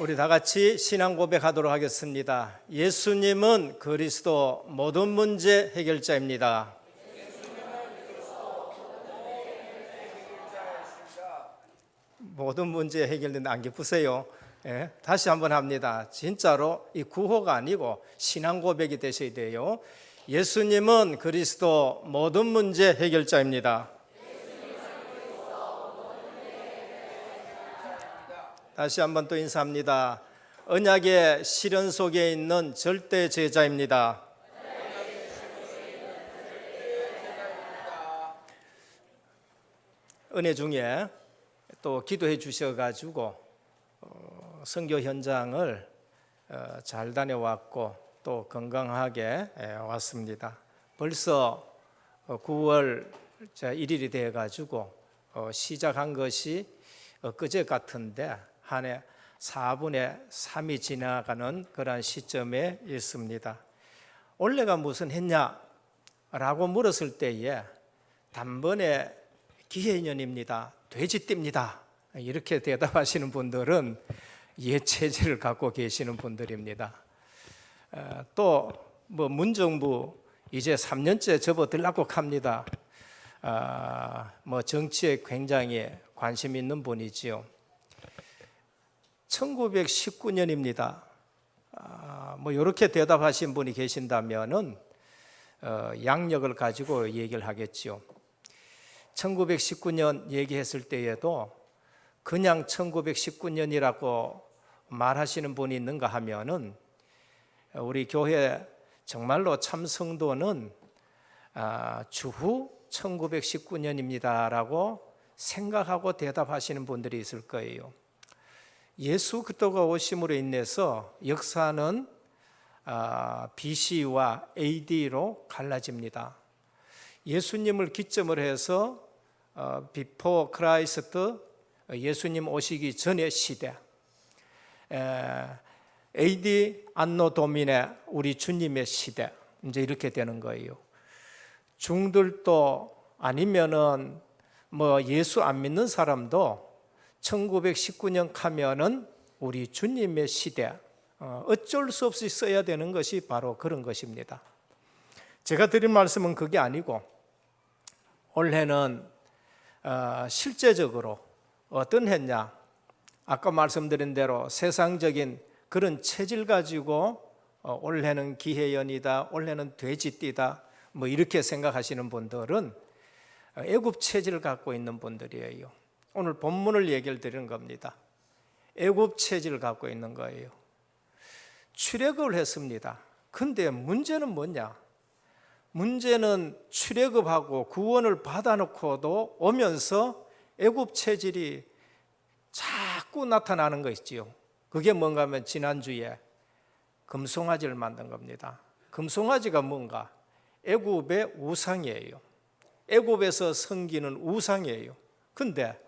우리 다 같이 신앙 고백하도록 하겠습니다. 예수님은 그리스도 모든 문제 해결자입니다. 모든 문제 해결된다. 안 기쁘세요? 예, 다시 한번 합니다. 진짜로 이 구호가 아니고 신앙 고백이 되셔야 돼요. 예수님은 그리스도 모든 문제 해결자입니다. 다시 한번 또 인사합니다. 언약의 시련 속에 있는 절대 제자입니다. 은혜 중에 또 기도해 주셔가지고 선교 현장을 잘 다녀왔고 또 건강하게 왔습니다. 벌써 9월 1일이 돼가지고 시작한 것이 엊그제 같은데 한 해 4분의 3이 지나가는 그런 시점에 있습니다. 올해가 무슨 했냐라고 물었을 때에 단번에 기해년입니다. 돼지띠입니다. 이렇게 대답하시는 분들은 예체질을 갖고 계시는 분들입니다. 또 뭐 문정부 이제 3년째 접어들라고 합니다. 뭐 정치에 굉장히 관심 있는 분이지요. 1919년입니다. 뭐 이렇게 대답하신 분이 계신다면은 양력을 가지고 얘기를 하겠지요. 1919년 얘기했을 때에도 그냥 1919년이라고 말하시는 분이 있는가 하면은 우리 교회 정말로 참성도는 주후 1919년입니다라고 생각하고 대답하시는 분들이 있을 거예요. 예수 그리스도가 오심으로 인해서 역사는 BC와 AD로 갈라집니다. 예수님을 기점으로 해서 비포 크라이스트, 예수님 오시기 전의 시대, AD 안노 도미네, 우리 주님의 시대, 이제 이렇게 되는 거예요. 중들도 아니면은 뭐 예수 안 믿는 사람도 1919년 가면은 우리 주님의 시대, 어쩔 수 없이 써야 되는 것이 바로 그런 것입니다. 제가 드린 말씀은 그게 아니고 올해는 실제적으로 어떤 해냐, 아까 말씀드린 대로 세상적인 그런 체질 가지고 올해는 기해연이다, 올해는 돼지띠다, 뭐 이렇게 생각하시는 분들은 애굽 체질을 갖고 있는 분들이에요. 오늘 본문을 얘기를 드리는 겁니다. 애굽 체질을 갖고 있는 거예요. 출애굽을 했습니다. 근데 문제는 뭐냐? 문제는 출애굽하고 구원을 받아놓고도 오면서 애굽 체질이 자꾸 나타나는 거 있지요. 그게 뭔가 하면 지난주에 금송아지를 만든 겁니다. 금송아지가 뭔가? 애굽의 우상이에요. 애굽에서 섬기는 우상이에요. 근데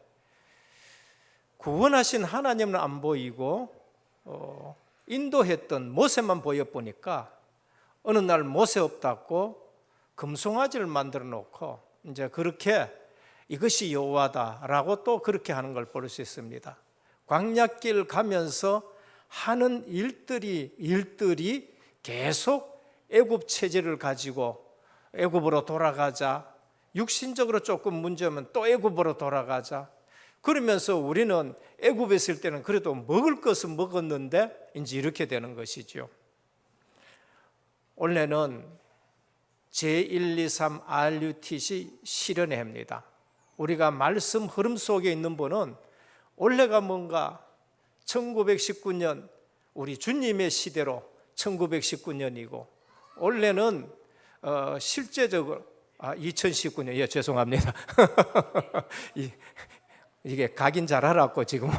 구원하신 하나님은 안 보이고 인도했던 모세만 보여보니까 어느 날 모세 없다고 금송아지를 만들어 놓고 이제 그렇게 이것이 여호와다라고 또 그렇게 하는 걸 볼 수 있습니다. 광야길 가면서 하는 일들이 계속 애굽 체질을 가지고 애굽으로 돌아가자, 육신적으로 조금 문제면 또 애굽으로 돌아가자. 그러면서 우리는 애굽에 있을 때는 그래도 먹을 것은 먹었는데 이제 이렇게 되는 것이죠. 올해는 제123 RUTC 실현의 해입니다. 우리가 말씀 흐름 속에 있는 분은 올해가 뭔가 1919년 우리 주님의 시대로 1919년이고 올해는 실제적으로 2019년, 예, 죄송합니다. 이게 각인 잘하라고 지금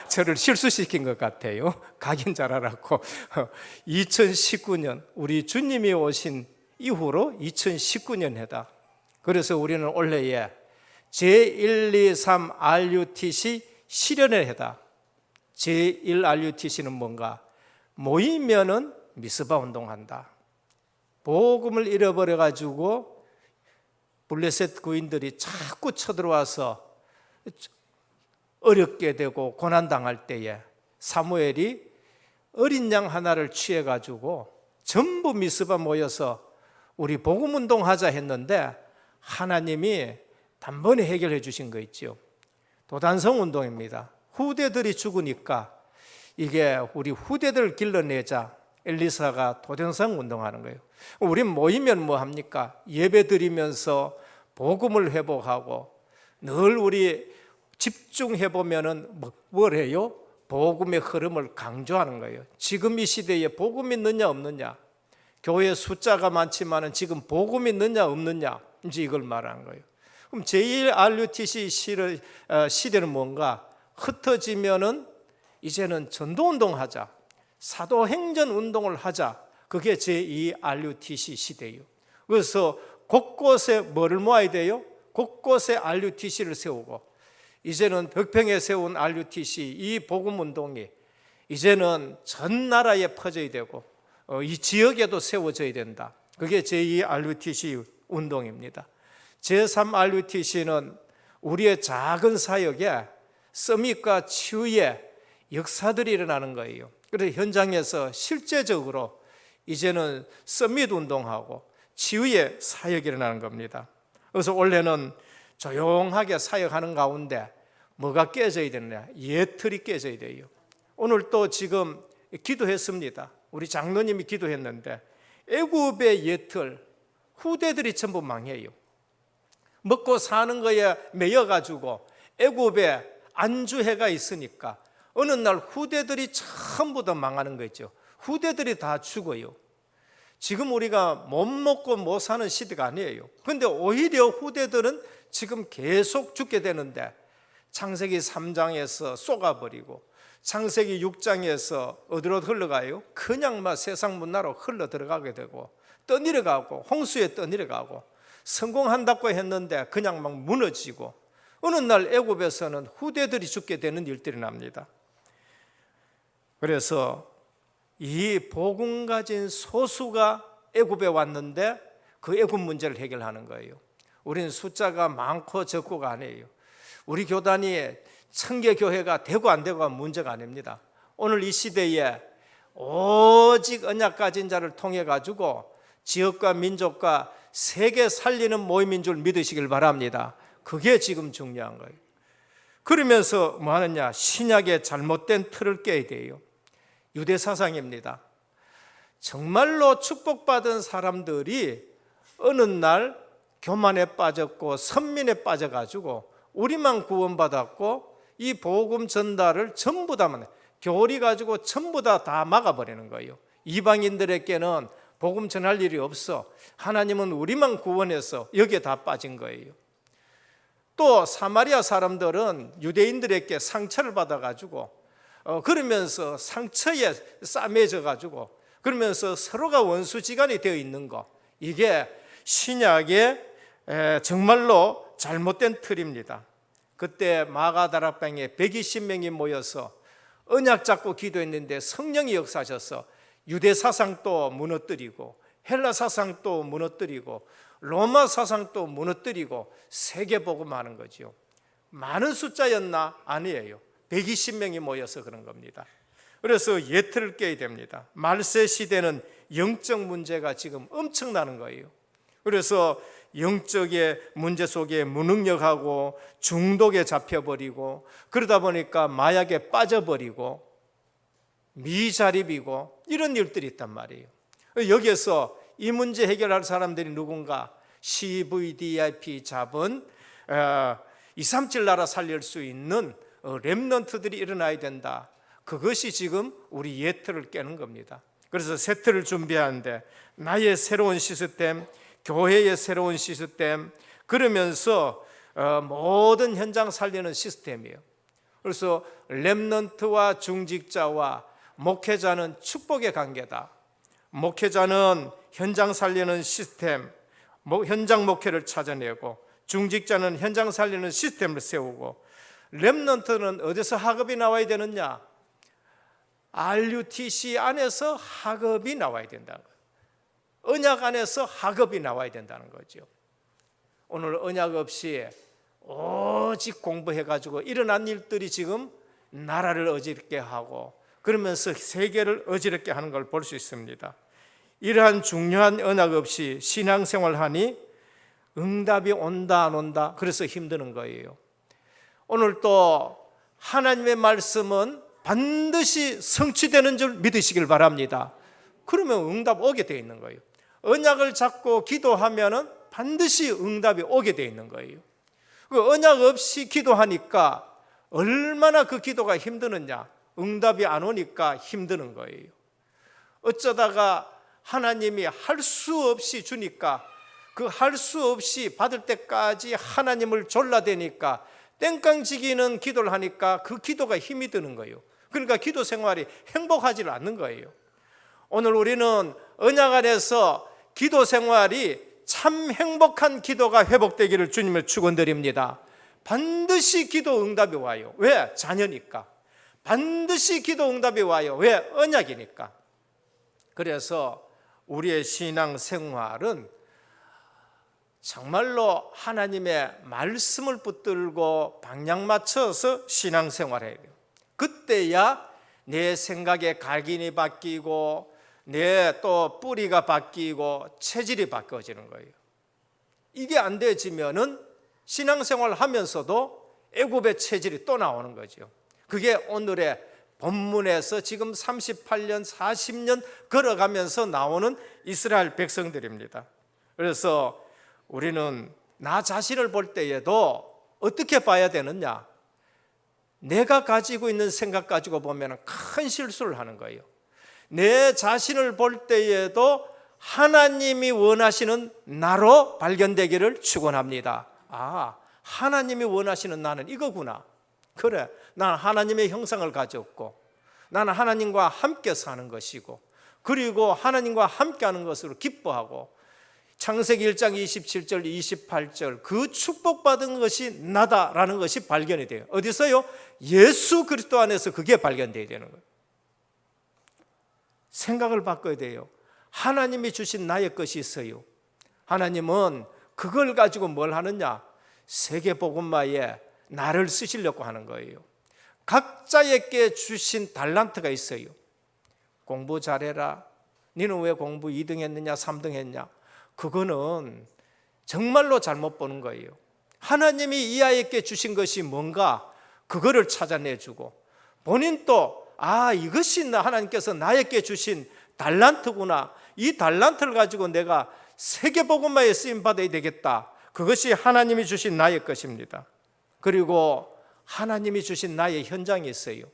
저를 실수시킨 것 같아요. 각인 잘하라고 2019년 우리 주님이 오신 이후로 2019년 해다. 그래서 우리는 올해에 제123 RUTC 실현의 해다. 제1 RUTC는 뭔가? 모이면은 미스바 운동한다. 복음을 잃어버려가지고 블레셋 구인들이 자꾸 쳐들어와서 어렵게 되고 고난당할 때에 사무엘이 어린 양 하나를 취해가지고 전부 미스바 모여서 우리 복음운동 하자 했는데 하나님이 단번에 해결해 주신 거 있죠. 도단성 운동입니다. 후대들이 죽으니까 이게 우리 후대들을 길러내자 엘리사가 도단성 운동하는 거예요. 우리 모이면 뭐 합니까? 예배 드리면서 복음을 회복하고 늘 우리 집중해 보면은 뭘 해요? 복음의 흐름을 강조하는 거예요. 지금 이 시대에 복음이 있느냐 없느냐, 교회 숫자가 많지만은 지금 복음이 있느냐 없느냐, 이제 이걸 말하는 거예요. 그럼 제1RUTC 시대는 뭔가? 흩어지면은 이제는 전도운동 하자, 사도행전 운동을 하자. 그게 제2RUTC 시대예요. 그래서 곳곳에 뭐를 모아야 돼요? 곳곳에 RUTC를 세우고, 이제는 덕평에 세운 RUTC 이 복음운동이 이제는 전 나라에 퍼져야 되고 이 지역에도 세워져야 된다. 그게 제2RUTC 운동입니다. 제3RUTC는 우리의 작은 사역에 서밋과 치유의 역사들이 일어나는 거예요. 그래서 현장에서 실제적으로 이제는 서밋 운동하고 치유의 사역이 일어나는 겁니다. 그래서 원래는 조용하게 사역하는 가운데 뭐가 깨져야 되느냐? 예틀이 깨져야 돼요. 오늘 또 지금 기도했습니다. 우리 장로님이 기도했는데 애굽의 예틀, 후대들이 전부 망해요. 먹고 사는 거에 매여가지고 애굽에 안주해가 있으니까 어느 날 후대들이 전부 다 망하는 거죠. 후대들이 다 죽어요. 지금 우리가 못 먹고 못 사는 시대가 아니에요. 그런데 오히려 후대들은 지금 계속 죽게 되는데 창세기 3장에서 쏘가버리고 창세기 6장에서 어디로 흘러가요? 그냥 막 세상 문화로 흘러 들어가게 되고 떠내려가고 홍수에 떠내려가고 성공한다고 했는데 그냥 막 무너지고 어느 날 애굽에서는 후대들이 죽게 되는 일들이 납니다. 그래서 이 복음 가진 소수가 애굽에 왔는데 그 애굽 문제를 해결하는 거예요. 우리는 숫자가 많고 적고가 아니에요. 우리 교단이 1000개 교회가 되고 안 되고가 문제가 아닙니다. 오늘 이 시대에 오직 언약 가진 자를 통해 가지고 지역과 민족과 세계 살리는 모임인 줄 믿으시길 바랍니다. 그게 지금 중요한 거예요. 그러면서 뭐 하느냐? 신약의 잘못된 틀을 깨야 돼요. 유대 사상입니다. 정말로 축복받은 사람들이 어느 날 교만에 빠졌고 선민에 빠져가지고 우리만 구원받았고 이 복음 전달을 전부 다 교리 가지고 전부 다 막아버리는 거예요. 이방인들에게는 복음 전할 일이 없어. 하나님은 우리만 구원해서 여기에 다 빠진 거예요. 또 사마리아 사람들은 유대인들에게 상처를 받아가지고 그러면서 상처에 싸매져가지고 그러면서 서로가 원수지간이 되어 있는 거, 이게 신약의 정말로 잘못된 틀입니다. 그때 마가다락방에 120명이 모여서 언약 잡고 기도했는데 성령이 역사하셔서 유대 사상도 무너뜨리고 헬라 사상도 무너뜨리고 로마 사상도 무너뜨리고 세계 복음하는 거죠. 많은 숫자였나? 아니에요. 120명이 모여서 그런 겁니다. 그래서 예틀을 깨야 됩니다. 말세 시대는 영적 문제가 지금 엄청나는 거예요. 그래서 영적의 문제 속에 무능력하고 중독에 잡혀버리고 그러다 보니까 마약에 빠져버리고 미자립이고 이런 일들이 있단 말이에요. 여기에서 이 문제 해결할 사람들이 누군가? CVDIP 잡은 237 나라 살릴 수 있는 렘넌트들이 일어나야 된다. 그것이 지금 우리 예틀을 깨는 겁니다. 그래서 새 틀을 준비하는데 나의 새로운 시스템, 교회의 새로운 시스템, 그러면서 모든 현장 살리는 시스템이에요. 그래서 렘넌트와 중직자와 목회자는 축복의 관계다. 목회자는 현장 살리는 시스템, 현장 목회를 찾아내고 중직자는 현장 살리는 시스템을 세우고 렘넌트는 어디서 학업이 나와야 되느냐? RUTC 안에서 학업이 나와야 된다는 거예요. 언약 안에서 학업이 나와야 된다는 거죠. 오늘 언약 없이 오직 공부해가지고 일어난 일들이 지금 나라를 어지럽게 하고 그러면서 세계를 어지럽게 하는 걸 볼 수 있습니다. 이러한 중요한 언약 없이 신앙생활하니 응답이 온다 안 온다, 그래서 힘드는 거예요. 오늘 또 하나님의 말씀은 반드시 성취되는 줄 믿으시길 바랍니다. 그러면 응답 오게 되어 있는 거예요. 언약을 잡고 기도하면은 반드시 응답이 오게 되어 있는 거예요. 그 언약 없이 기도하니까 얼마나 그 기도가 힘드느냐, 응답이 안 오니까 힘드는 거예요. 어쩌다가 하나님이 할 수 없이 주니까 그 할 수 없이 받을 때까지 하나님을 졸라대니까 땡깡지기는 기도를 하니까 그 기도가 힘이 드는 거예요. 그러니까 기도 생활이 행복하지 않는 거예요. 오늘 우리는 언약 안에서 기도 생활이 참 행복한 기도가 회복되기를 주님을 축원드립니다. 반드시 기도 응답이 와요. 왜? 자녀니까. 반드시 기도 응답이 와요. 왜? 언약이니까. 그래서 우리의 신앙 생활은 정말로 하나님의 말씀을 붙들고 방향 맞춰서 신앙 생활해야 돼요. 그때야 내 생각의 각인이 바뀌고 내 또 뿌리가 바뀌고 체질이 바뀌어지는 거예요. 이게 안 되지면은 신앙생활 하면서도 애굽의 체질이 또 나오는 거죠. 그게 오늘의 본문에서 지금 38년, 40년 걸어가면서 나오는 이스라엘 백성들입니다. 그래서 우리는 나 자신을 볼 때에도 어떻게 봐야 되느냐? 내가 가지고 있는 생각 가지고 보면 큰 실수를 하는 거예요. 내 자신을 볼 때에도 하나님이 원하시는 나로 발견되기를 축원합니다. 아, 하나님이 원하시는 나는 이거구나. 그래, 나는 하나님의 형상을 가졌고 나는 하나님과 함께 사는 것이고 그리고 하나님과 함께 하는 것으로 기뻐하고 창세기 1장 27절 28절 그 축복받은 것이 나다라는 것이 발견이 돼요. 어디서요? 예수 그리스도 안에서 그게 발견돼야 되는 거예요. 생각을 바꿔야 돼요. 하나님이 주신 나의 것이 있어요. 하나님은 그걸 가지고 뭘 하느냐? 세계복음화에 나를 쓰시려고 하는 거예요. 각자에게 주신 달란트가 있어요. 공부 잘해라. 너는 왜 공부 2등 했느냐 3등 했냐? 그거는 정말로 잘못 보는 거예요. 하나님이 이 아이에게 주신 것이 뭔가 그거를 찾아내주고 본인도 이것이 하나님께서 나에게 주신 달란트구나. 이 달란트를 가지고 내가 세계복음화에 쓰임받아야 되겠다. 그것이 하나님이 주신 나의 것입니다. 그리고 하나님이 주신 나의 현장이 있어요.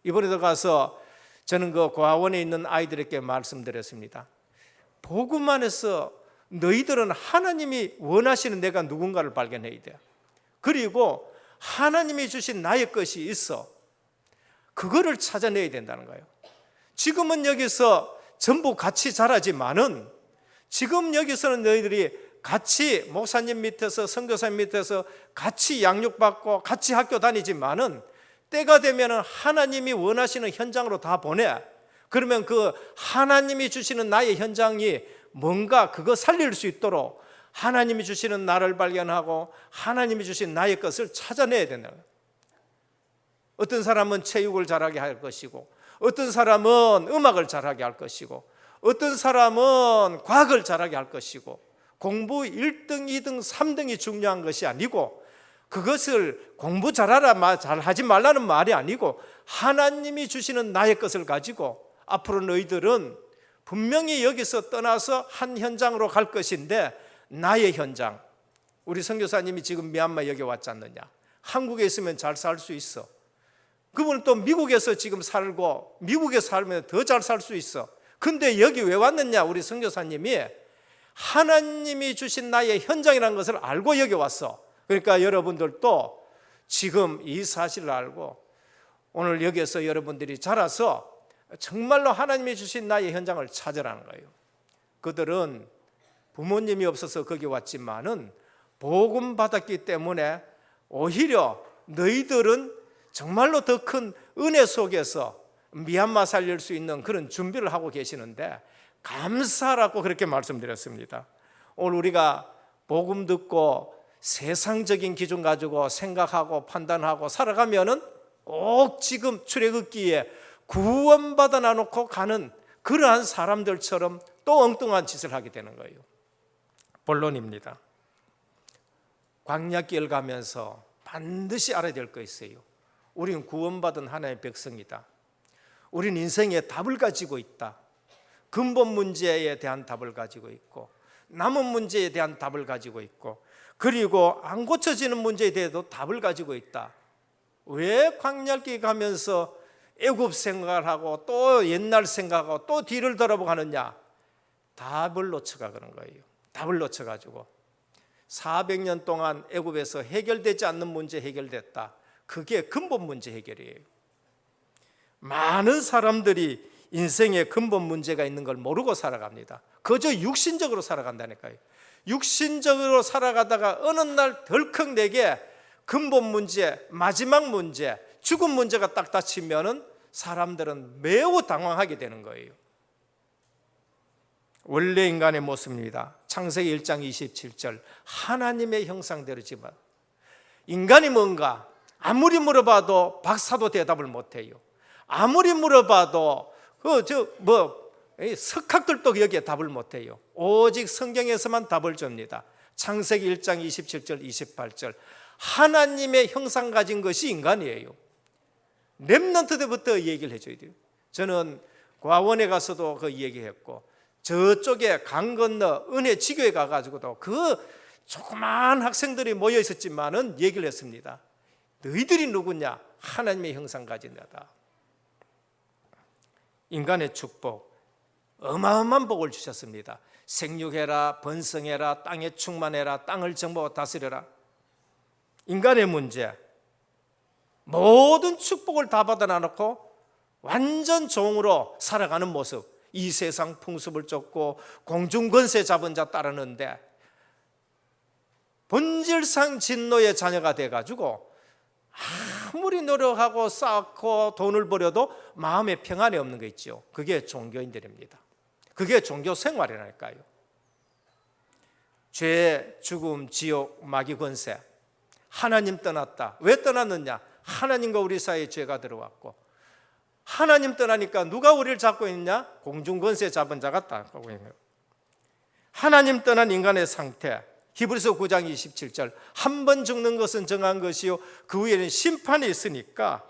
이번에도 가서 저는 그 고아원에 있는 아이들에게 말씀드렸습니다. 복음 안에서 너희들은 하나님이 원하시는 내가 누군가를 발견해야 돼. 그리고 하나님이 주신 나의 것이 있어. 그거를 찾아내야 된다는 거예요. 지금은 여기서 전부 같이 자라지만은 지금 여기서는 너희들이 같이 목사님 밑에서 선교사님 밑에서 같이 양육받고 같이 학교 다니지만은 때가 되면은 하나님이 원하시는 현장으로 다 보내. 그러면 그 하나님이 주시는 나의 현장이 뭔가 그거 살릴 수 있도록 하나님이 주시는 나를 발견하고 하나님이 주신 나의 것을 찾아내야 된다. 어떤 사람은 체육을 잘하게 할 것이고 어떤 사람은 음악을 잘하게 할 것이고 어떤 사람은 과학을 잘하게 할 것이고 공부 1등, 2등, 3등이 중요한 것이 아니고 그것을 공부 잘하라, 잘하지 말라는 말이 아니고 하나님이 주시는 나의 것을 가지고 앞으로 너희들은 분명히 여기서 떠나서 한 현장으로 갈 것인데 나의 현장. 우리 선교사님이 지금 미얀마 여기 왔지 않느냐. 한국에 있으면 잘 살 수 있어. 그분은 또 미국에서 지금 살고 미국에 살면 더 잘 살 수 있어. 근데 여기 왜 왔느냐? 우리 선교사님이 하나님이 주신 나의 현장이라는 것을 알고 여기 왔어. 그러니까 여러분들도 지금 이 사실을 알고 오늘 여기에서 여러분들이 자라서 정말로 하나님이 주신 나의 현장을 찾으라는 거예요. 그들은 부모님이 없어서 거기 왔지만은 복음 받았기 때문에 오히려 너희들은 정말로 더 큰 은혜 속에서 미얀마 살릴 수 있는 그런 준비를 하고 계시는데 감사하라고 그렇게 말씀드렸습니다. 오늘 우리가 복음 듣고 세상적인 기준 가지고 생각하고 판단하고 살아가면은 꼭 지금 출애굽기에 구원받아 놔놓고 가는 그러한 사람들처럼 또 엉뚱한 짓을 하게 되는 거예요. 본론입니다. 광야길 가면서 반드시 알아야 될 거 있어요. 우리는 구원받은 하나님의 백성이다. 우리는 인생에 답을 가지고 있다. 근본 문제에 대한 답을 가지고 있고, 남은 문제에 대한 답을 가지고 있고, 그리고 안 고쳐지는 문제에 대해서도 답을 가지고 있다. 왜 광야길 가면서 애굽 생각을 하고 또 옛날 생각하고 또 뒤를 돌아보고 하느냐? 답을 놓쳐가 그런 거예요. 답을 놓쳐가지고 400년 동안 애굽에서 해결되지 않는 문제 해결됐다. 그게 근본 문제 해결이에요. 많은 사람들이 인생에 근본 문제가 있는 걸 모르고 살아갑니다. 그저 육신적으로 살아간다니까요. 육신적으로 살아가다가 어느 날 덜컥 내게 근본 문제, 마지막 문제, 죽음 문제가 딱 닥치면은 사람들은 매우 당황하게 되는 거예요. 원래 인간의 모습입니다. 창세기 1장 27절 하나님의 형상대로 지은 인간이 뭔가 아무리 물어봐도 박사도 대답을 못해요. 아무리 물어봐도 석학들도 여기에 답을 못해요. 오직 성경에서만 답을 줍니다. 창세기 1장 27절 28절 하나님의 형상 가진 것이 인간이에요. 렘넌트 때부터 얘기를 해줘야 돼요. 저는 과원에 가서도 그 얘기했고 저쪽에 강 건너 은혜 지교에 가가지고도 그 조그만 학생들이 모여 있었지만은 얘기를 했습니다. 너희들이 누구냐? 하나님의 형상 가진 자다. 인간의 축복, 어마어마한 복을 주셨습니다. 생육해라, 번성해라, 땅에 충만해라, 땅을 정복하고 다스려라. 인간의 문제, 모든 축복을 다 받아 놔놓고 완전 종으로 살아가는 모습. 이 세상 풍습을 쫓고 공중권세 잡은 자 따르는데 본질상 진노의 자녀가 돼가지고 아무리 노력하고 쌓고 돈을 벌여도 마음에 평안이 없는 거 있죠. 그게 종교인들입니다. 그게 종교 생활이라니까요. 죄, 죽음, 지옥, 마귀 권세. 하나님 떠났다. 왜 떠났느냐? 하나님과 우리 사이에 죄가 들어왔고 하나님 떠나니까 누가 우리를 잡고 있느냐? 공중권세 잡은 자가 따르고 있는 거예요. 하나님 떠난 인간의 상태, 히브리서 9장 27절 한 번 죽는 것은 정한 것이요 그 후에는 심판이 있으니까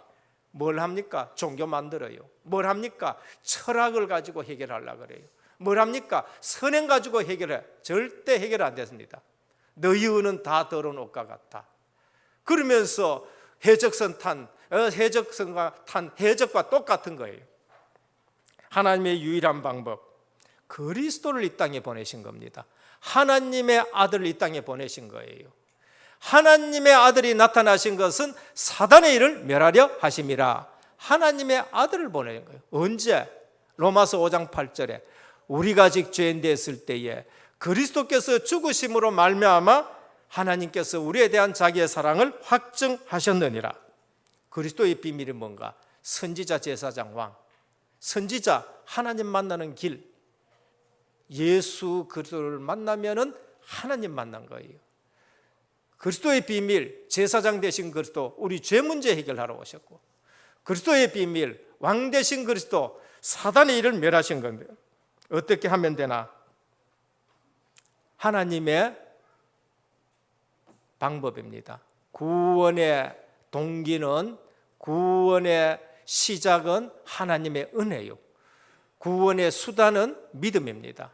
뭘 합니까? 종교 만들어요. 뭘 합니까? 철학을 가지고 해결하려고 그래요. 뭘 합니까? 선행 가지고 해결해. 절대 해결 안 됐습니다. 너희 의는 다 더러운 옷과 같다. 그러면서 해적과 똑같은 거예요. 하나님의 유일한 방법, 그리스도를 이 땅에 보내신 겁니다. 하나님의 아들을 이 땅에 보내신 거예요. 하나님의 아들이 나타나신 것은 사단의 일을 멸하려 하심이라. 하나님의 아들을 보내는 거예요. 언제? 로마서 5장 8절에 우리가 아직 죄인 됐을 때에 그리스도께서 죽으심으로 말미암아 하나님께서 우리에 대한 자기의 사랑을 확증하셨느니라. 그리스도의 비밀이 뭔가? 선지자, 제사장, 왕. 선지자, 하나님 만나는 길. 예수 그리스도를 만나면은 하나님 만난 거예요. 그리스도의 비밀, 제사장 되신 그리스도, 우리 죄 문제 해결하러 오셨고, 그리스도의 비밀, 왕 되신 그리스도, 사단의 일을 멸하신 건데 어떻게 하면 되나? 하나님의 방법입니다. 구원의 동기는, 구원의 시작은 하나님의 은혜요. 구원의 수단은 믿음입니다.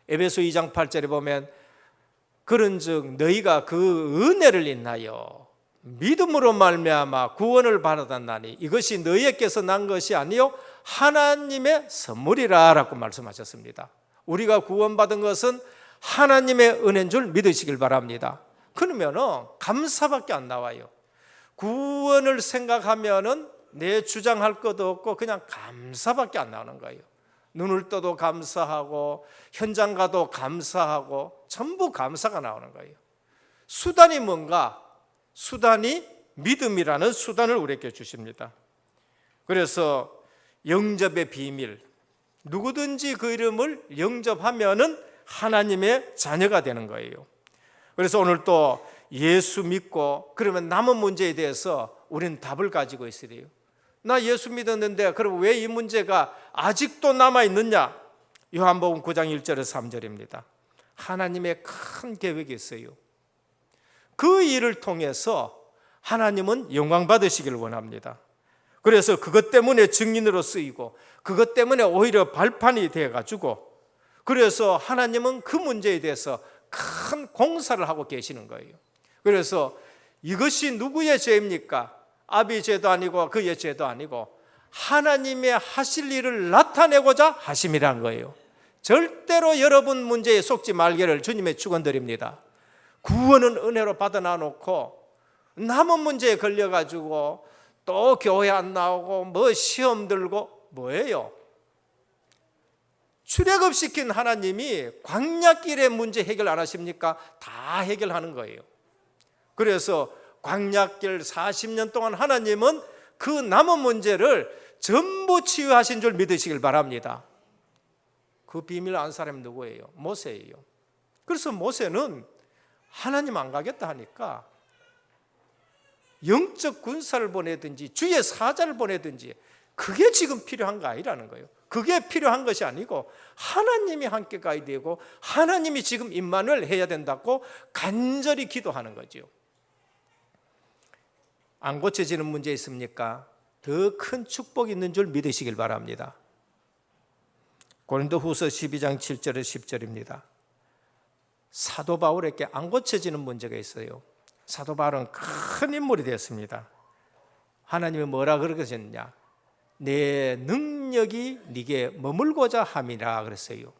에베소 2장 8절에 보면 그런즉 너희가 그 은혜를 인하여 믿음으로 말미암아 구원을 받았나니 이것이 너희에게서 난 것이 아니요 하나님의 선물이라 라고 말씀하셨습니다. 우리가 구원받은 것은 하나님의 은혜인 줄 믿으시길 바랍니다. 그러면은 감사밖에 안 나와요. 구원을 생각하면은 내 주장할 것도 없고 그냥 감사밖에 안 나오는 거예요. 눈을 떠도 감사하고 현장 가도 감사하고 전부 감사가 나오는 거예요. 수단이 뭔가? 수단이 믿음이라는 수단을 우리에게 주십니다. 그래서 영접의 비밀, 누구든지 그 이름을 영접하면은 하나님의 자녀가 되는 거예요. 그래서 오늘 또 예수 믿고 그러면 남은 문제에 대해서 우리는 답을 가지고 있어야 돼요. 나 예수 믿었는데 그럼 왜 이 문제가 아직도 남아있느냐? 요한복음 9장 1절에서 3절입니다. 하나님의 큰 계획이 있어요. 그 일을 통해서 하나님은 영광 받으시길 원합니다. 그래서 그것 때문에 증인으로 쓰이고 그것 때문에 오히려 발판이 되어가지고 그래서 하나님은 그 문제에 대해서 큰 공사를 하고 계시는 거예요. 그래서 이것이 누구의 죄입니까? 아비의 죄도 아니고 그의 죄도 아니고 하나님의 하실 일을 나타내고자 하심이란 거예요. 절대로 여러분 문제에 속지 말기를 주님의 축원드립니다. 구원은 은혜로 받아 놔놓고 남은 문제에 걸려가지고 또 교회 안 나오고 뭐 시험 들고 뭐예요? 출애굽시킨 하나님이 광야길의 문제 해결 안 하십니까? 다 해결하는 거예요. 그래서 광야길 40년 동안 하나님은 그 남은 문제를 전부 치유하신 줄 믿으시길 바랍니다. 그 비밀 안 사람이 누구예요? 모세예요. 그래서 모세는 하나님 안 가겠다 하니까 영적 군사를 보내든지 주의 사자를 보내든지 그게 지금 필요한 거 아니라는 거예요. 그게 필요한 것이 아니고 하나님이 함께 가야 되고 하나님이 지금 임마누엘 해야 된다고 간절히 기도하는 거죠. 안 고쳐지는 문제 있습니까? 더 큰 축복이 있는 줄 믿으시길 바랍니다. 고린도후서 12장 7절에서 10절입니다. 사도 바울에게 안 고쳐지는 문제가 있어요. 사도 바울은 큰 인물이 되었습니다. 하나님이 뭐라 그러셨냐? 내 능력이 네게 머물고자 함이라 그랬어요.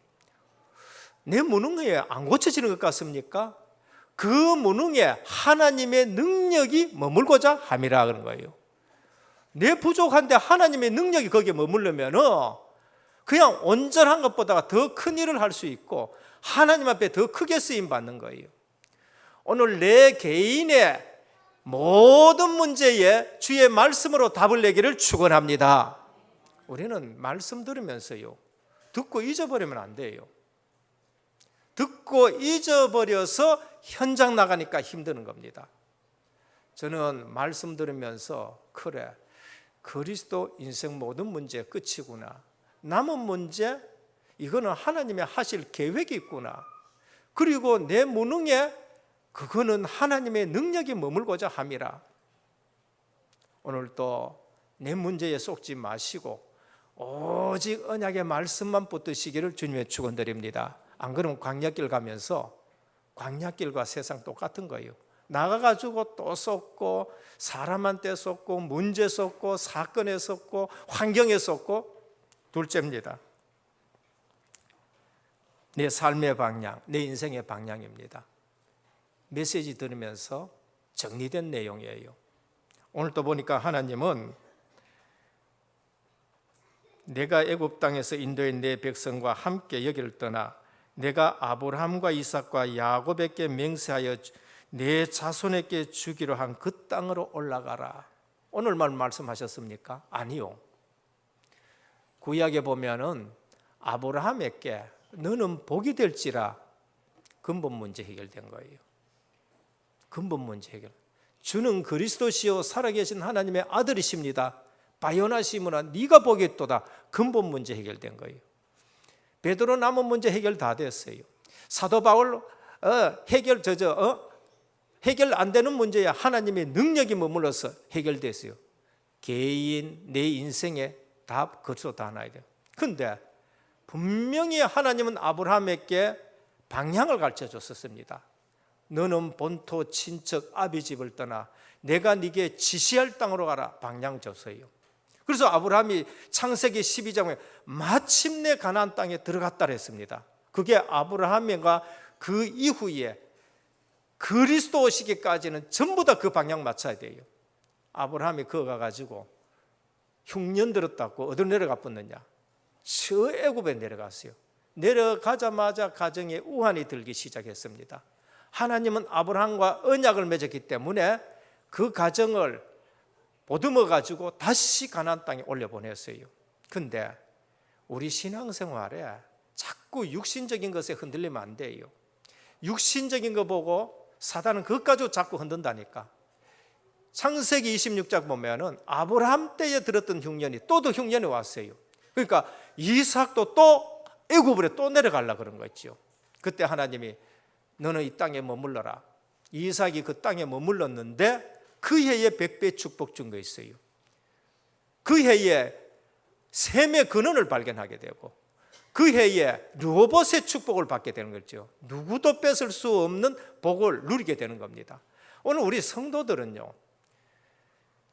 내 무능에 안 고쳐지는 것 같습니까? 그 무능에 하나님의 능력이 머물고자 함이라 그런 거예요. 내 부족한데 하나님의 능력이 거기에 머물려면 그냥 온전한 것보다 더 큰 일을 할 수 있고 하나님 앞에 더 크게 쓰임 받는 거예요. 오늘 내 개인의 모든 문제에 주의 말씀으로 답을 내기를 축원합니다. 우리는 말씀 들으면서요, 듣고 잊어버리면 안 돼요. 듣고 잊어버려서 현장 나가니까 힘드는 겁니다. 저는 말씀 들으면서 그래, 그리스도 인생 모든 문제 끝이구나. 남은 문제, 이거는 하나님의 하실 계획이 있구나. 그리고 내 무능에 그거는 하나님의 능력이 머물고자 함이라. 오늘도 내 문제에 속지 마시고 오직 언약의 말씀만 붙드시기를 주님의 축원드립니다. 안 그러면 광야길 가면서 광야길과 세상 똑같은 거예요. 나가가지고 또 쏟고 사람한테 쏟고 문제 쏟고 사건에 쏟고 환경에 쏟고. 둘째입니다. 내 삶의 방향, 내 인생의 방향입니다. 메시지 들으면서 정리된 내용이에요. 오늘 또 보니까 하나님은 내가 애굽 땅에서 인도한 내 백성과 함께 여기를 떠나 내가 아브라함과 이삭과 야곱에게 맹세하여 내 자손에게 주기로 한 그 땅으로 올라가라. 오늘만 말씀하셨습니까? 아니요. 구약에 보면은 아브라함에게 너는 복이 될지라 근본 문제 해결된 거예요. 근본 문제 해결. 주는 그리스도시요 살아계신 하나님의 아들이십니다. 바요나 시므나 네가 복이 있도다. 근본 문제 해결된 거예요. 베드로 남은 문제 해결 다 됐어요. 사도 바울 해결 안 되는 문제야 하나님의 능력이 머물러서 해결됐어요. 개인 내 인생에 답 그것도 다 나야 돼요. 근데 분명히 하나님은 아브라함에게 방향을 가르쳐 줬었습니다. 너는 본토 친척 아비 집을 떠나 내가 네게 지시할 땅으로 가라. 방향 줬어요. 그래서 아브라함이 창세기 12장에 마침내 가나안 땅에 들어갔다 했습니다. 그게 아브라함과 그 이후에 그리스도 오시기까지는 전부 다 그 방향 맞춰야 돼요. 아브라함이 거기 가가지고 흉년 들었다고 어디로 내려가 뻗느냐? 저 애굽에 내려갔어요. 내려가자마자 가정에 우환이 들기 시작했습니다. 하나님은 아브라함과 언약을 맺었기 때문에 그 가정을 보듬어 가지고 다시 가나안 땅에 올려보냈어요. 근데 우리 신앙생활에 자꾸 육신적인 것에 흔들리면 안 돼요. 육신적인 거 보고 사단은 그것 가지고 자꾸 흔든다니까. 창세기 26장 보면은 아브라함 때에 들었던 흉년이 또 더 흉년이 왔어요. 그러니까 이삭도 또 애굽으로 또 내려가려고 그런 거죠. 그때 하나님이 너는 이 땅에 머물러라. 이삭이 그 땅에 머물렀는데 그 해에 100배 축복 준 거 있어요. 그 해에 셈의 근원을 발견하게 되고 그 해에 르호봇의 축복을 받게 되는 거죠. 누구도 뺏을 수 없는 복을 누리게 되는 겁니다. 오늘 우리 성도들은요,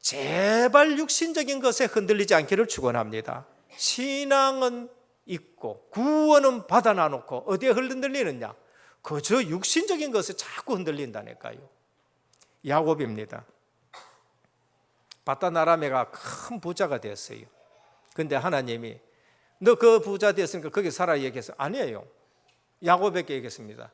제발 육신적인 것에 흔들리지 않기를 축원합니다. 신앙은 있고 구원은 받아놔놓고 어디에 흔들리느냐? 그저 육신적인 것에 자꾸 흔들린다니까요. 야곱입니다. 바다나라메가 큰 부자가 됐어요. 근데 하나님이 너 그 부자 됐으니까 거기 살아 얘기해서 아니에요. 야곱에게 얘기했습니다.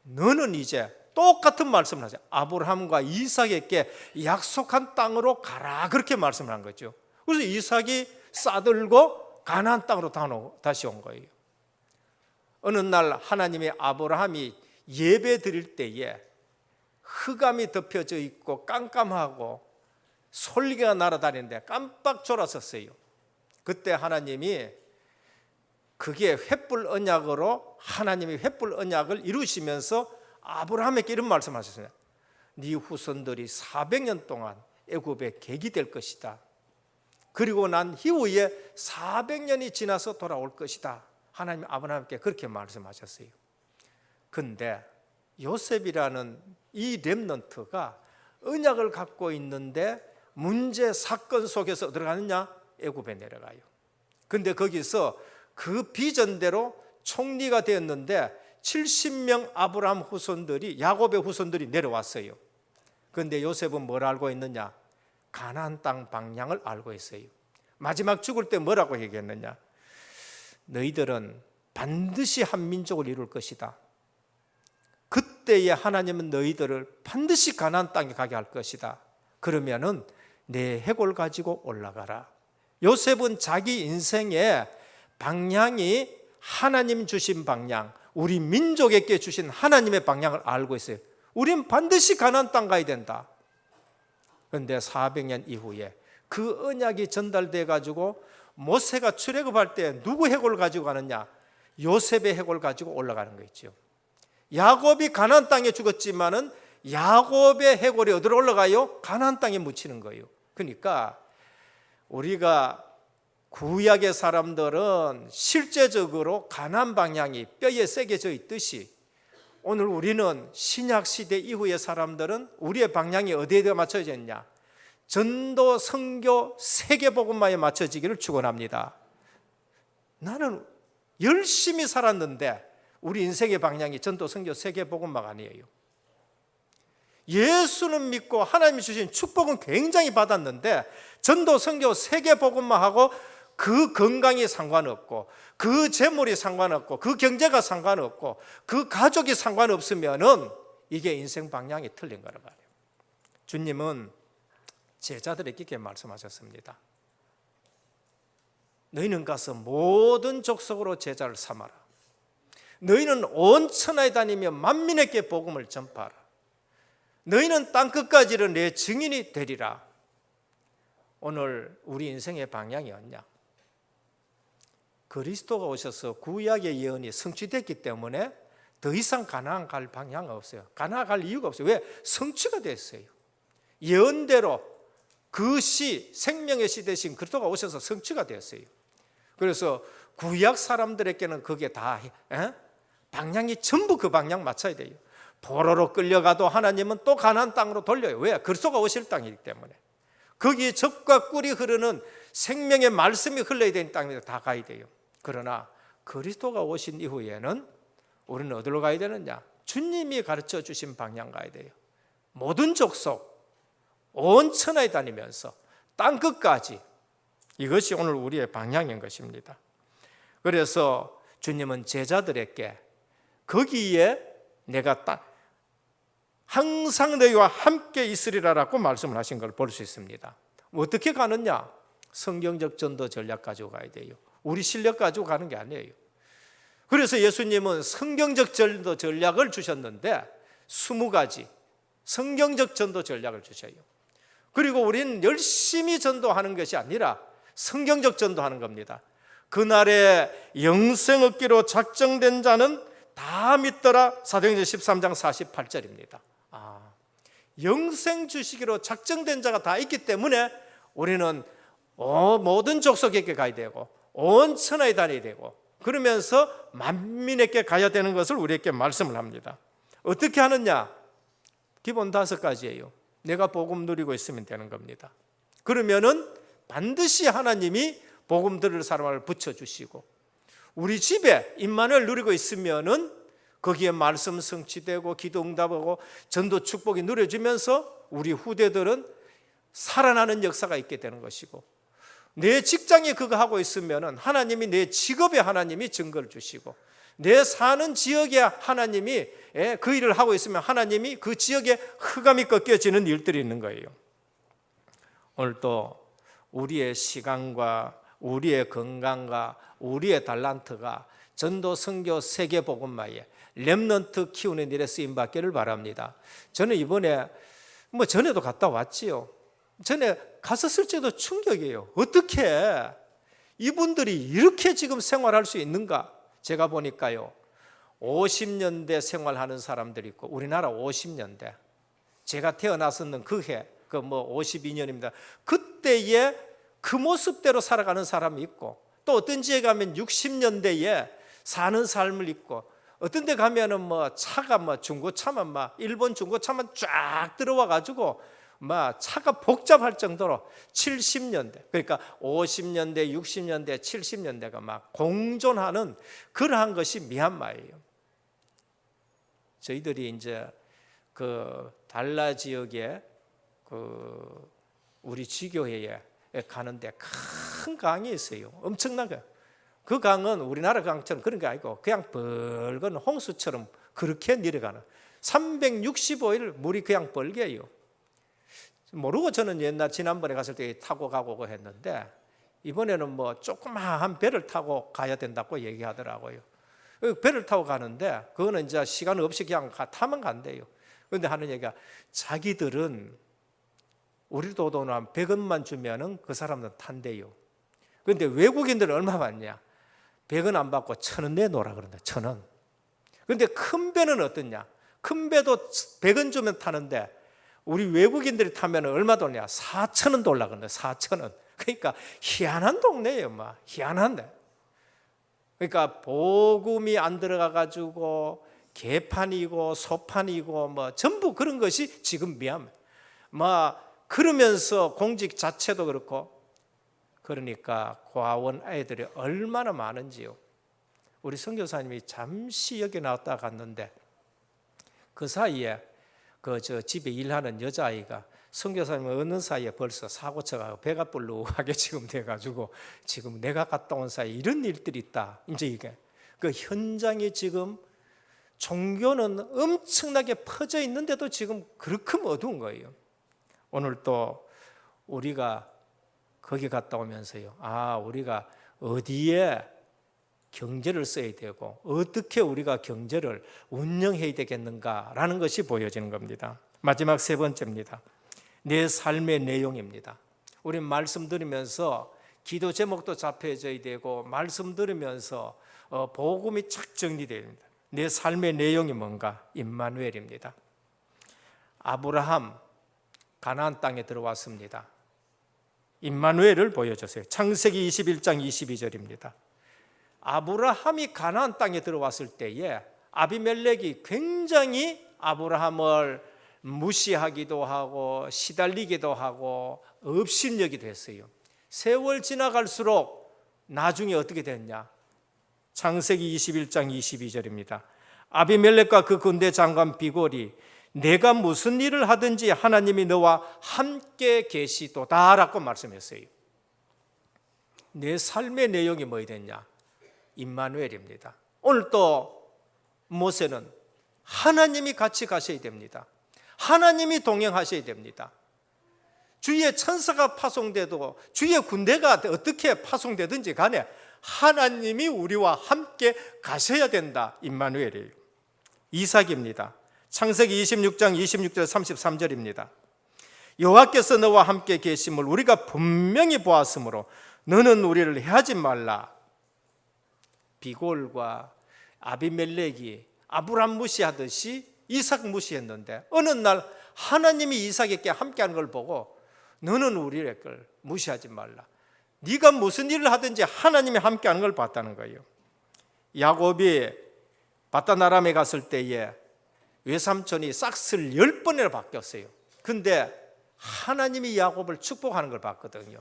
너는 이제 똑같은 말씀을 하자. 아브라함과 이삭에게 약속한 땅으로 가라. 그렇게 말씀을 한 거죠. 그래서 이삭이 싸들고 가나안 땅으로 다시 온 거예요. 어느 날 하나님이 아브라함이 예배 드릴 때에 흑암이 덮여져 있고 깜깜하고 솔개가 날아다니는데 깜빡 졸았었어요. 그때 하나님이 그게 횃불 언약으로 하나님이 횃불 언약을 이루시면서 아브라함에게 이런 말씀하셨습니다. 네 후손들이 400년 동안 애굽의 객이 될 것이다. 그리고 난 이후에 400년이 지나서 돌아올 것이다. 하나님 아브라함께 그렇게 말씀하셨어요. 근데 요셉이라는 이 렘넌트가 언약을 갖고 있는데 문제 사건 속에서 들어가느냐? 애굽에 내려가요. 근데 거기서 그 비전대로 총리가 되었는데 70명 아브라함 후손들이 야곱의 후손들이 내려왔어요. 그런데 요셉은 뭘 알고 있느냐? 가나안 땅 방향을 알고 있어요. 마지막 죽을 때 뭐라고 얘기했느냐? 너희들은 반드시 한 민족을 이룰 것이다. 그때에 하나님은 너희들을 반드시 가나안 땅에 가게 할 것이다. 그러면은 내 해골 가지고 올라가라. 요셉은 자기 인생의 방향이 하나님 주신 방향, 우리 민족에게 주신 하나님의 방향을 알고 있어요. 우린 반드시 가나안 땅 가야 된다. 그런데 400년 이후에 그 언약이 전달돼 가지고 모세가 출애굽할 때 누구 해골 가지고 가느냐? 요셉의 해골 가지고 올라가는 거 있죠. 야곱이 가나안 땅에 죽었지만은 야곱의 해골이 어디로 올라가요? 가나안 땅에 묻히는 거예요. 그러니까 우리가 구약의 사람들은 실제적으로 가나안 방향이 뼈에 새겨져 있듯이 오늘 우리는 신약 시대 이후의 사람들은 우리의 방향이 어디에 맞춰져 있냐? 전도, 선교, 세계복음화에 맞춰지기를 축원합니다. 나는 열심히 살았는데 우리 인생의 방향이 전도, 선교, 세계복음화가 아니에요. 예수는 믿고 하나님이 주신 축복은 굉장히 받았는데 전도, 선교, 세계복음화하고 그 건강이 상관없고 그 재물이 상관없고 그 경제가 상관없고 그 가족이 상관없으면은 이게 인생 방향이 틀린 거란 말이에요. 주님은 제자들에게 이렇게 말씀하셨습니다. 너희는 가서 모든 족속으로 제자를 삼아라. 너희는 온 천하에 다니며 만민에게 복음을 전파하라. 너희는 땅끝까지는 내 증인이 되리라. 오늘 우리 인생의 방향이 없냐? 그리스도가 오셔서 구약의 예언이 성취됐기 때문에 더 이상 가나안 갈 방향이 없어요. 가나안 갈 이유가 없어요. 왜? 성취가 됐어요. 예언대로 그 시, 생명의 시 대신 그리스도가 오셔서 성취가 되었어요. 그래서 구약 사람들에게는 그게 다 방향이 전부 그 방향 맞춰야 돼요. 포로로 끌려가도 하나님은 또 가나안 땅으로 돌려요. 왜? 그리스도가 오실 땅이기 때문에. 거기에 젖과 꿀이 흐르는 생명의 말씀이 흘러야 되는 땅에 다 가야 돼요. 그러나 그리스도가 오신 이후에는 우리는 어디로 가야 되느냐? 주님이 가르쳐 주신 방향 가야 돼요. 모든 족속, 온 천하에 다니면서 땅끝까지, 이것이 오늘 우리의 방향인 것입니다. 그래서 주님은 제자들에게 거기에 내가 항상 너희와 함께 있으리라라고 말씀을 하신 걸 볼 수 있습니다. 어떻게 가느냐? 성경적 전도 전략 가지고 가야 돼요. 우리 실력 가지고 가는 게 아니에요. 그래서 예수님은 성경적 전도 전략을 주셨는데 20가지 성경적 전도 전략을 주셔요. 그리고 우리는 열심히 전도하는 것이 아니라 성경적 전도하는 겁니다. 그날에 영생 얻기로 작정된 자는 다 믿더라. 사도행전 13장 48절입니다. 영생 주시기로 작정된 자가 다 있기 때문에 우리는 모든 족속에게 가야 되고 온 천하에 다녀야 되고 그러면서 만민에게 가야 되는 것을 우리에게 말씀을 합니다. 어떻게 하느냐? 기본 5가지예요. 내가 복음 누리고 있으면 되는 겁니다. 그러면은 반드시 하나님이 복음 들을 사람을 붙여주시고 우리 집에 임마누엘 누리고 있으면은 거기에 말씀 성취되고 기도 응답하고 전도 축복이 누려지면서 우리 후대들은 살아나는 역사가 있게 되는 것이고 내 직장에 그거 하고 있으면은 하나님이 내 직업에 하나님이 증거를 주시고 내 사는 지역에 하나님이 그 일을 하고 있으면 하나님이 그 지역에 흑암이 꺾여지는 일들이 있는 거예요. 오늘 또 우리의 시간과 우리의 건강과 우리의 달란트가 전도 선교 세계 복음화에 렘넌트 키우는 일에 쓰임 받기를 바랍니다. 저는 이번에 전에도 갔다 왔지요. 전에 갔었을 때도 충격이에요. 어떻게 이분들이 이렇게 지금 생활할 수 있는가? 제가 보니까요 50년대 생활하는 사람들이 있고 우리나라 50년대 제가 태어났었는 그 해 52년입니다. 그때의 그 모습대로 살아가는 사람이 있고 또 어떤 지에 가면 60년대에 사는 삶을 있고 어떤 데 가면은 차가 중고차만 일본 중고차만 쫙 들어와 가지고 차가 복잡할 정도로 70년대 그러니까 50년대, 60년대, 70년대가 공존하는 그러한 것이 미얀마예요. 저희들이 이제 그 달라 지역에 우리 지교회에 가는데 큰 강이 있어요. 엄청나게. 그 강은 우리나라 강처럼 그런 게 아니고 그냥 붉은 홍수처럼 그렇게 내려가는 365일 물이 그냥 벌게요. 모르고 저는 지난번에 갔을 때 타고 가고 했는데 이번에는 조그마한 배를 타고 가야 된다고 얘기하더라고요. 배를 타고 가는데 그거는 이제 시간 없이 그냥 타면 간대요. 그런데 하는 얘기가 자기들은 우리도 돈 한 100원만 주면은 그 사람들은 탄대요. 그런데 외국인들은 얼마 받냐? 100원 안 받고 1,000원 내놓으라 그런다. 1,000원. 그런데 큰 배는 어떠냐? 큰 배도 100원 주면 타는데 우리 외국인들이 타면 얼마 돈이야? 4,000원 돌라 그런다. 4,000원. 그러니까 희한한 동네예요. 희한한데. 그러니까 복음이 안 들어가 가지고 개판이고 소판이고 전부 그런 것이 지금 미얀마. 그러면서 공직 자체도 그렇고 그러니까 고아원 아이들이 얼마나 많은지요. 우리 선교사님이 잠시 여기 나왔다 갔는데 그 사이에 집에 일하는 여자아이가 선교사님을 얻는 사이에 벌써 사고 쳐가고 배가 불룩하게 지금 돼가지고 지금 내가 갔다 온 사이에 이런 일들이 있다. 이제 이게 그 현장에 지금 종교는 엄청나게 퍼져 있는데도 지금 그렇게 어두운 거예요. 오늘 또 우리가 거기 갔다 오면서요. 우리가 어디에 경제를 써야 되고 어떻게 우리가 경제를 운영해야 되겠는가라는 것이 보여지는 겁니다. 마지막 3번째입니다. 내 삶의 내용입니다. 우리 말씀 들으면서 기도 제목도 잡혀져야 되고 말씀 들으면서 복음이 착 정리되어야 됩니다. 내 삶의 내용이 뭔가? 임마누엘입니다. 아브라함 가나안 땅에 들어왔습니다. 임마누엘을 보여주세요. 창세기 21장 22절입니다. 아브라함이 가나안 땅에 들어왔을 때에 아비멜렉이 굉장히 아브라함을 무시하기도 하고 시달리기도 하고 업신여기도 했어요. 세월 지나갈수록 나중에 어떻게 됐냐? 창세기 21장 22절입니다. 아비멜렉과 그 군대 장관 비골이 내가 무슨 일을 하든지 하나님이 너와 함께 계시도다라고 말씀했어요. 내 삶의 내용이 뭐가 됐냐? 임마누엘입니다. 오늘 또 모세는 하나님이 같이 가셔야 됩니다. 하나님이 동행하셔야 됩니다. 주의 천사가 파송돼도 주의 군대가 어떻게 파송되든지 간에 하나님이 우리와 함께 가셔야 된다. 임마누엘이에요. 이삭입니다. 창세기 26장 26절 33절입니다. 여호와께서 너와 함께 계심을 우리가 분명히 보았으므로 너는 우리를 해하지 말라. 비골과 아비멜렉이 아브람 무시하듯이 이삭 무시했는데 어느 날 하나님이 이삭에게 함께하는 걸 보고 너는 우리의 걸 무시하지 말라. 네가 무슨 일을 하든지 하나님이 함께하는 걸 봤다는 거예요. 야곱이 바단 아람에 갔을 때에 외삼촌이 싹스를 10번이나 바뀌었어요. 근데 하나님이 야곱을 축복하는 걸 봤거든요.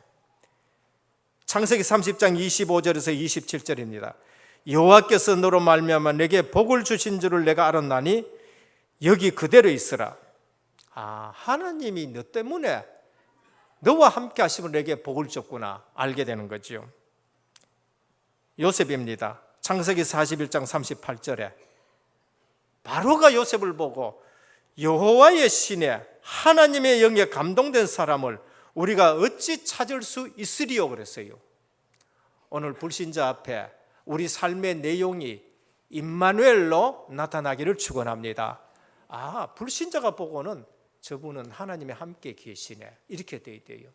창세기 30장 25절에서 27절입니다. 여호와께서 너로 말미암아 내게 복을 주신 줄을 내가 알았나니 여기 그대로 있으라. 하나님이 너 때문에 너와 함께 하시면 내게 복을 줬구나 알게 되는 거죠. 요셉입니다. 창세기 41장 38절에 바로가 요셉을 보고 여호와의 신에 하나님의 영에 감동된 사람을 우리가 어찌 찾을 수 있으리요 그랬어요. 오늘 불신자 앞에 우리 삶의 내용이 임마누엘로 나타나기를 축원합니다. 불신자가 보고는 저분은 하나님이 함께 계시네 이렇게 돼 있대요.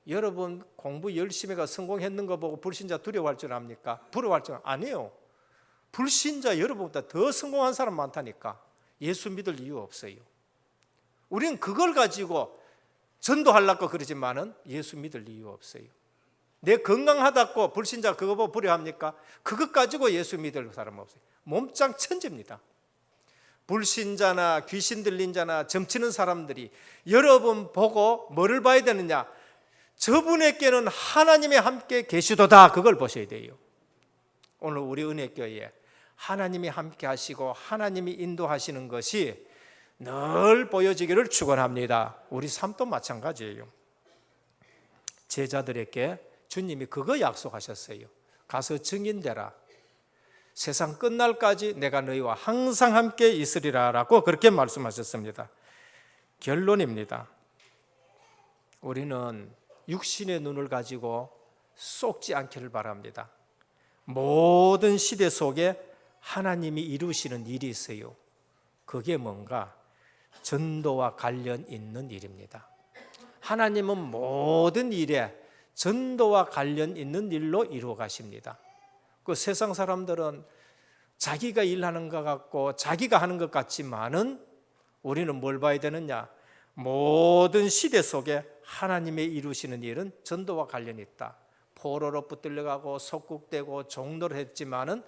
여러분 공부 열심히 해가 성공했는 거 보고 불신자 두려워할 줄 압니까? 부러워할 줄 아니에요. 불신자 여러분보다 더 성공한 사람 많다니까. 예수 믿을 이유 없어요. 우리는 그걸 가지고 전도하려고 그러지만은 예수 믿을 이유 없어요. 내 건강하다고 불신자 그거 보고 부려합니까? 그것 가지고 예수 믿을 사람 없어요. 몸짱 천지입니다. 불신자나 귀신 들린 자나 점치는 사람들이 여러분 보고 뭐를 봐야 되느냐? 저분에게는 하나님이 함께 계시도다. 그걸 보셔야 돼요. 오늘 우리 은혜교회에 하나님이 함께 하시고 하나님이 인도하시는 것이 늘 보여지기를 축원합니다. 우리 삶도 마찬가지예요. 제자들에게 주님이 그거 약속하셨어요. 가서 증인되라. 세상 끝날까지 내가 너희와 항상 함께 있으리라 라고 그렇게 말씀하셨습니다. 결론입니다. 우리는 육신의 눈을 가지고 속지 않기를 바랍니다. 모든 시대 속에 하나님이 이루시는 일이 있어요. 그게 뭔가? 전도와 관련 있는 일입니다. 하나님은 모든 일에 전도와 관련 있는 일로 이루어 가십니다. 그 세상 사람들은 자기가 일하는 것 같고 자기가 하는 것 같지만은 우리는 뭘 봐야 되느냐? 모든 시대 속에 하나님의 이루시는 일은 전도와 관련이 있다. 포로로 붙들려가고 속국되고 종로를 했지만은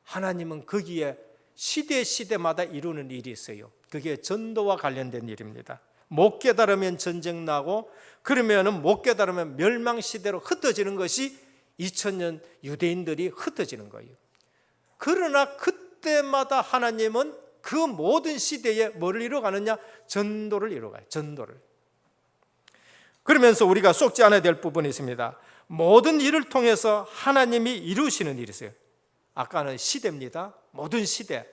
하나님은 거기에 시대마다 이루는 일이 있어요. 그게 전도와 관련된 일입니다. 못 깨달으면 전쟁 나고 그러면은 못 깨달으면 멸망 시대로 흩어지는 것이 2000년 유대인들이 흩어지는 거예요. 그러나 그때마다 하나님은 그 모든 시대에 뭐를 이루어가느냐? 전도를 이루어가요. 전도를. 그러면서 우리가 속지 않아야 될 부분이 있습니다. 모든 일을 통해서 하나님이 이루시는 일이 있어요. 아까는 시대입니다. 모든 시대.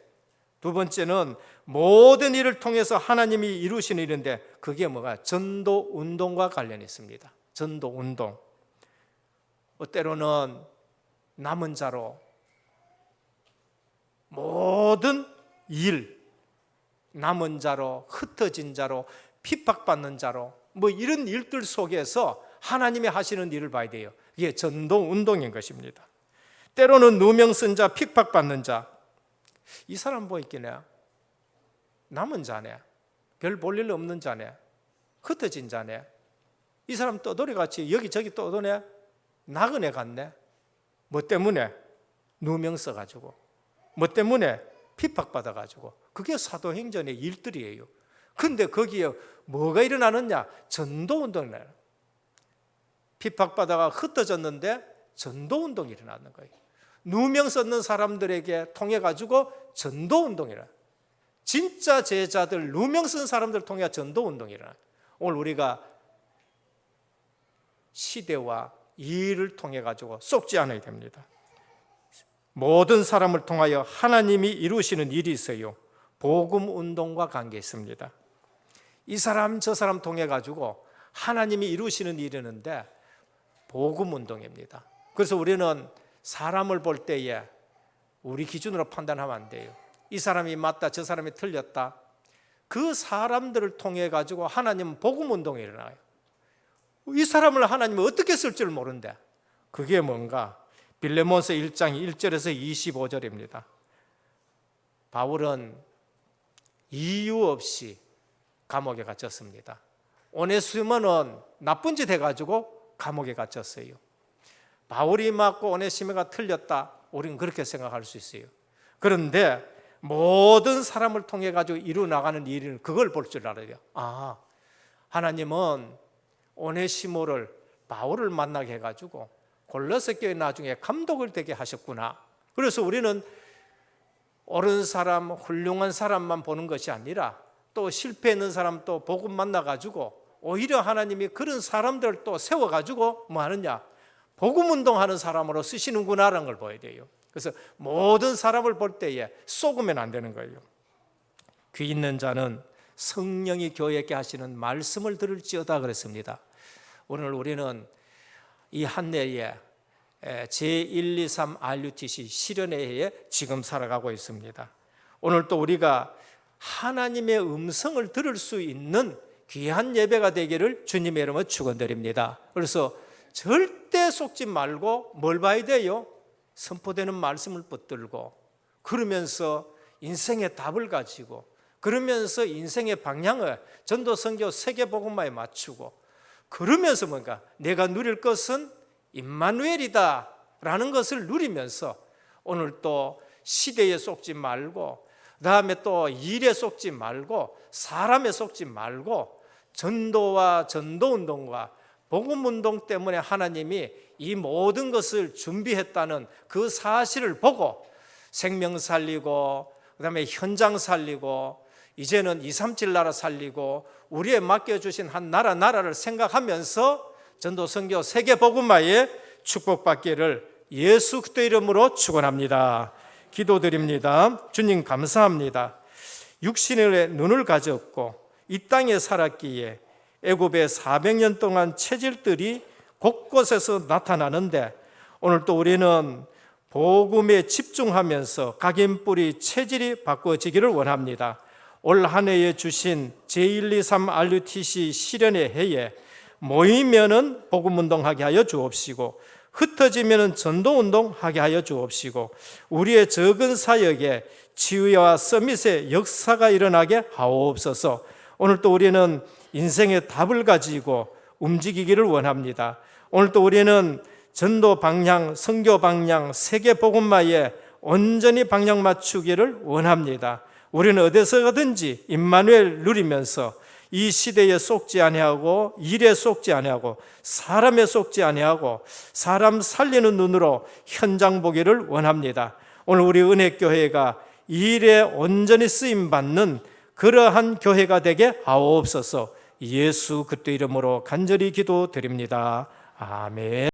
두 번째는 모든 일을 통해서 하나님이 이루시는 일인데 그게 뭐가? 전도 운동과 관련이 있습니다. 전도 운동. 때로는 남은 자로 모든 일, 남은 자로 흩어진 자로 핍박받는 자로 뭐 이런 일들 속에서 하나님이 하시는 일을 봐야 돼요. 이게 전도 운동인 것입니다. 때로는 누명 쓴 자, 핍박받는 자, 이 사람 뭐 있겠네? 남은 자네, 별 볼 일 없는 자네, 흩어진 자네. 이 사람 떠돌이같이 여기저기 떠도네, 나그네 같네. 뭐 때문에? 누명 써가지고. 뭐 때문에? 핍박받아가지고. 그게 사도행전의 일들이에요. 근데 거기에 뭐가 일어나느냐? 전도운동이 일어나요. 핍박받아가 흩어졌는데 전도운동이 일어나는 거예요. 누명 썼는 사람들에게 통해가지고 전도운동이 일어나요. 진짜 제자들, 누명 쓴 사람들 통해 전도운동이 일어나요. 오늘 우리가 시대와 일을 통해가지고 속지 않아야 됩니다. 모든 사람을 통하여 하나님이 이루시는 일이 있어요. 복음운동과 관계 있습니다. 이 사람 저 사람 통해가지고 하나님이 이루시는 일이 있는데 복음운동입니다. 그래서 우리는 사람을 볼 때에 우리 기준으로 판단하면 안 돼요. 이 사람이 맞다, 저 사람이 틀렸다. 그 사람들을 통해 가지고 하나님은 복음 운동이 일어나요. 이 사람을 하나님은 어떻게 쓸 줄 모른대. 그게 뭔가? 빌레몬서 1장 1절에서 25절입니다. 바울은 이유 없이 감옥에 갇혔습니다. 오네시모는 나쁜 짓 해가지고 감옥에 갇혔어요. 바울이 맞고 오네시모가 틀렸다, 우리는 그렇게 생각할 수 있어요. 그런데 모든 사람을 통해 가지고 이루 나가는 일을 그걸 볼 줄 알아요. 하나님은 오네시모를 바울을 만나게 해가지고 골로새 교회 나중에 감독을 되게 하셨구나. 그래서 우리는 옳은 사람, 훌륭한 사람만 보는 것이 아니라 또 실패했는 사람 또 복음 만나가지고 오히려 하나님이 그런 사람들을 또 세워가지고 뭐 하느냐, 복음 운동하는 사람으로 쓰시는구나라는 걸 보여야 돼요. 그래서 모든 사람을 볼 때에 쏘으면 안 되는 거예요. 귀 있는 자는 성령이 교회에게 하시는 말씀을 들을지어다 그랬습니다. 오늘 우리는 이 한 해에 제123 RUTC 실현의 해에 지금 살아가고 있습니다. 오늘 또 우리가 하나님의 음성을 들을 수 있는 귀한 예배가 되기를 주님의 이름으로 축원드립니다. 그래서 절대 속지 말고 뭘 봐야 돼요? 선포되는 말씀을 붙들고, 그러면서 인생의 답을 가지고, 그러면서 인생의 방향을 전도 선교 세계복음화에 맞추고, 그러면서 뭔가 내가 누릴 것은 임마누엘이다 라는 것을 누리면서 오늘 또 시대에 속지 말고, 그 다음에 또 일에 속지 말고, 사람에 속지 말고, 전도와 전도운동과 복음운동 때문에 하나님이 이 모든 것을 준비했다는 그 사실을 보고 생명 살리고, 그 다음에 현장 살리고, 이제는 237 나라 살리고 우리에 맡겨주신 한 나라를 생각하면서 전도 선교 세계 복음화에 축복받기를 예수 그리스도 이름으로 축원합니다. 기도드립니다. 주님 감사합니다. 육신의 눈을 가졌고 이 땅에 살았기에 애굽에 400년 동안 체질들이 곳곳에서 나타나는데, 오늘 또 우리는 복음에 집중하면서 각인뿌리 체질이 바꿔지기를 원합니다. 올 한 해에 주신 제123 RUTC 실현의 해에 모이면은 복음운동하게 하여 주옵시고, 흩어지면은 전도운동하게 하여 주옵시고, 우리의 적은 사역에 치유와 서밋의 역사가 일어나게 하옵소서. 오늘 또 우리는 인생의 답을 가지고 움직이기를 원합니다. 오늘 또 우리는 전도 방향, 선교 방향, 세계 복음화에 온전히 방향 맞추기를 원합니다. 우리는 어디서든지 임마누엘 누리면서 이 시대에 속지 아니하고, 일에 속지 아니하고, 사람에 속지 아니하고, 사람 살리는 눈으로 현장 보기를 원합니다. 오늘 우리 은혜교회가 일에 온전히 쓰임받는 그러한 교회가 되게 하옵소서. 예수 그리스도 이름으로 간절히 기도드립니다. 아멘.